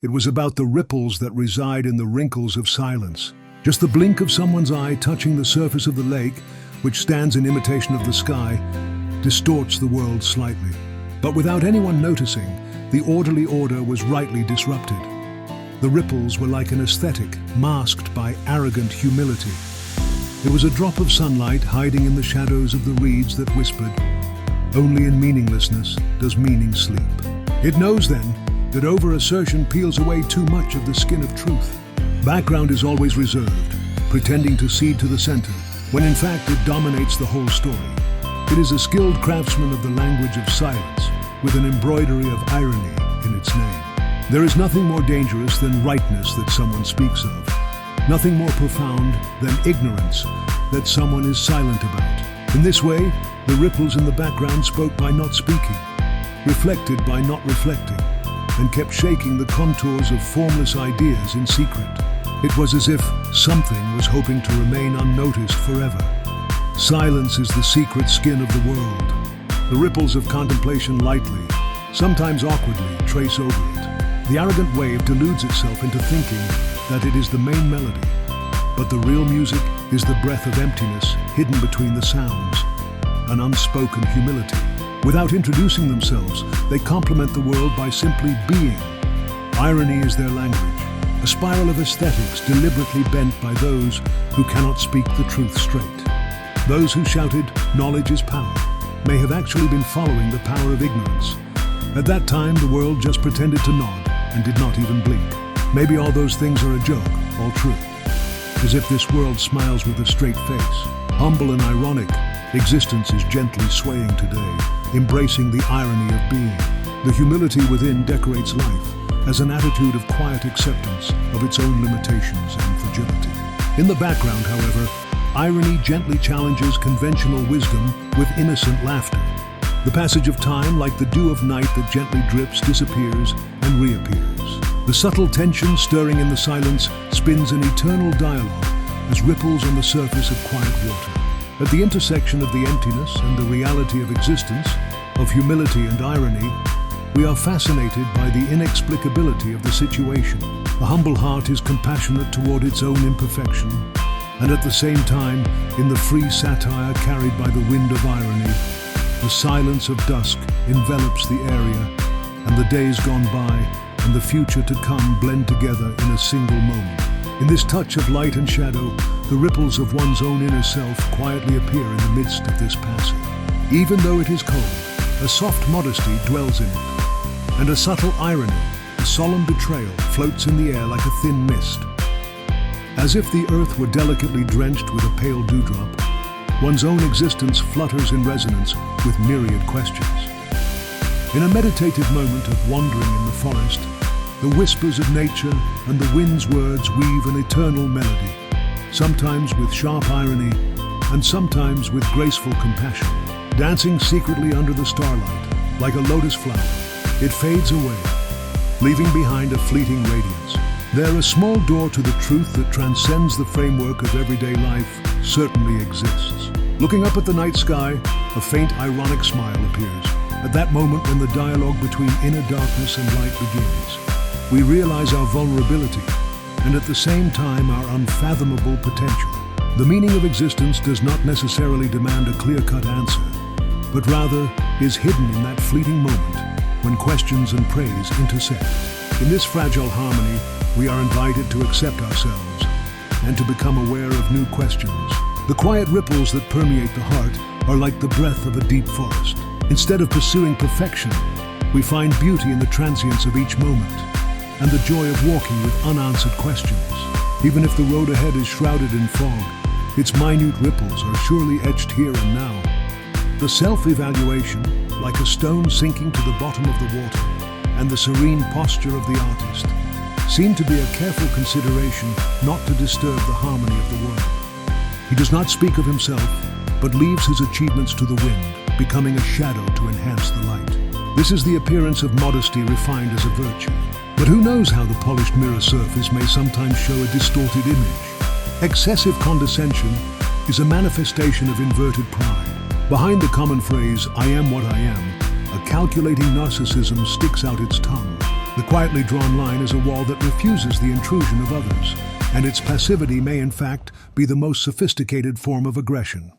It was about the ripples that reside in the wrinkles of silence. Just the blink of someone's eye touching the surface of the lake, which stands in imitation of the sky, distorts the world slightly. But without anyone noticing, the orderly order was rightly disrupted. The ripples were like an aesthetic, masked by arrogant humility. It was a drop of sunlight hiding in the shadows of the reeds that whispered, "Only in meaninglessness does meaning sleep." It knows then that over-assertion peels away too much of the skin of truth. Background is always reserved, pretending to cede to the center, when in fact it dominates the whole story. It is a skilled craftsman of the language of silence, with an embroidery of irony in its name. There is nothing more dangerous than rightness that someone speaks of, nothing more profound than ignorance that someone is silent about. In this way, the ripples in the background spoke by not speaking, reflected by not reflecting, and kept shaking the contours of formless ideas in secret. It was as if something was hoping to remain unnoticed forever. Silence is the secret skin of the world. The ripples of contemplation lightly, sometimes awkwardly, trace over it. The arrogant wave deludes itself into thinking that it is the main melody, but the real music is the breath of emptiness hidden between the sounds, an unspoken humility. Without introducing themselves, they complement the world by simply being. Irony is their language, a spiral of aesthetics deliberately bent by those who cannot speak the truth straight. Those who shouted, "Knowledge is power," may have actually been following the power of ignorance. At that time, the world just pretended to nod and did not even blink. Maybe all those things are a joke, all true. As if this world smiles with a straight face. Humble and ironic, existence is gently swaying today, embracing the irony of being. The humility within decorates life as an attitude of quiet acceptance of its own limitations and fragility. In the background, however, irony gently challenges conventional wisdom with innocent laughter. The passage of time, like the dew of night that gently drips, disappears and reappears. The subtle tension stirring in the silence spins an eternal dialogue as ripples on the surface of quiet water. At the intersection of the emptiness and the reality of existence, of humility and irony, we are fascinated by the inexplicability of the situation. A humble heart is compassionate toward its own imperfection, and at the same time, in the free satire carried by the wind of irony, the silence of dusk envelops the area, and the days gone by and the future to come blend together in a single moment. In this touch of light and shadow, the ripples of one's own inner self quietly appear in the midst of this passage. Even though it is cold, a soft modesty dwells in it, and a subtle irony, a solemn betrayal, floats in the air like a thin mist. As if the earth were delicately drenched with a pale dewdrop, one's own existence flutters in resonance with myriad questions. In a meditative moment of wandering in the forest, the whispers of nature and the wind's words weave an eternal melody, sometimes with sharp irony and sometimes with graceful compassion. Dancing secretly under the starlight, like a lotus flower, it fades away, leaving behind a fleeting radiance. There, a small door to the truth that transcends the framework of everyday life certainly exists. Looking up at the night sky, a faint ironic smile appears. At that moment when the dialogue between inner darkness and light begins, we realize our vulnerability and at the same time our unfathomable potential. The meaning of existence does not necessarily demand a clear-cut answer, but rather is hidden in that fleeting moment when questions and praise intersect. In this fragile harmony, we are invited to accept ourselves and to become aware of new questions. The quiet ripples that permeate the heart are like the breath of a deep forest. Instead of pursuing perfection, we find beauty in the transience of each moment and the joy of walking with unanswered questions. Even if the road ahead is shrouded in fog, its minute ripples are surely etched here and now. The self-evaluation, like a stone sinking to the bottom of the water, and the serene posture of the artist, seem to be a careful consideration not to disturb the harmony of the world. He does not speak of himself, but leaves his achievements to the wind, becoming a shadow to enhance the light. This is the appearance of modesty refined as a virtue. But who knows how the polished mirror surface may sometimes show a distorted image. Excessive condescension is a manifestation of inverted pride. Behind the common phrase, "I am what I am," a calculating narcissism sticks out its tongue. The quietly drawn line is a wall that refuses the intrusion of others, and its passivity may in fact be the most sophisticated form of aggression.